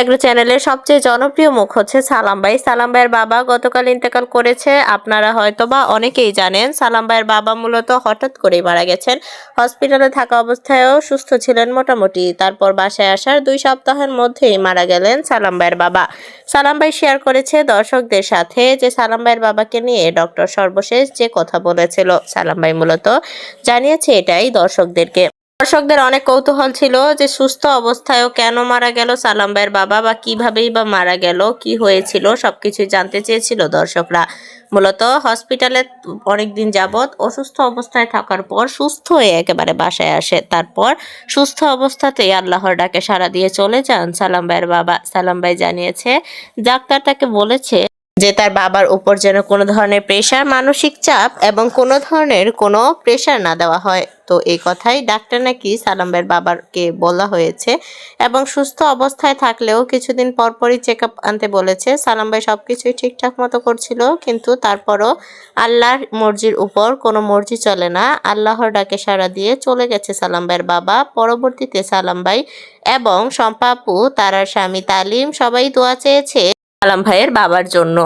Agro চ্যানেলের সবচেয়ে জনপ্রিয় মুখ হচ্ছে সালাম ভাই। সালাম ভাইয়ের বাবা গতকাল ইন্তেকাল করেছে। আপনারা হয়তোবা অনেকেই জানেন সালাম ভাইয়ের বাবা মূলত হঠাৎ করেই মারা গেছেন। হসপিটালে থাকা অবস্থায়ও সুস্থ ছিলেন মোটামুটি। তারপর বাসায় আসার 2 সপ্তাহের মধ্যেই মারা গেলেন সালাম ভাইয়ের বাবা। সালাম ভাই শেয়ার করেছে দর্শকদের সাথে যে সালাম ভাইয়ের বাবাকে নিয়ে ডক্টর সর্বশেষ যে কথা বলেছিল, সালাম ভাই মূলত জানিয়েছে এটাই দর্শকদেরকে। দর্শকদের অনেক কৌতূহল ছিল যে সুস্থ অবস্থায়ও কেন মারা গেল সালাম ভাইয়ের বাবা, বা কিভাবেই বা মারা গেল, কি হয়েছিল, সবকিছুই জানতে চেয়েছিল দর্শকরা। মূলত হসপিটালে অনেকদিন যাবৎ অসুস্থ অবস্থায় থাকার পর সুস্থ হয়ে একেবারে বাসায় আসে। তারপর সুস্থ অবস্থাতেই আল্লাহর ডাকে সাড়া দিয়ে চলে যান সালাম ভাইয়ের বাবা। সালাম ভাই জানিয়েছে ডাক্তার তাকে বলেছে যে তার বাবার উপর যেন কোনো ধরনের প্রেশার, মানসিক চাপ এবং কোনো ধরনের কোনো প্রেশার না দেওয়া হয়। তো এই কথাই ডাক্তার নাকি সালাম ভাইয়ের বাবাকে বলা হয়েছে এবং সুস্থ অবস্থায় থাকলেও কিছুদিন পরপরই চেক আপ আনতে বলেছে। সালাম ভাই সবকিছুই ঠিকঠাক মতো করছিল, কিন্তু তারপরও আল্লাহর মর্জির উপর কোনো মর্জি চলে না। আল্লাহর ডাকে সাড়া দিয়ে চলে গেছে সালাম ভাইয়ের বাবা। পরবর্তীতে সালাম ভাই এবং শম্পা আপু, তার স্বামী তালিম সবাই দোয়া চেয়েছে সালাম ভাইয়ের বাবার জন্য।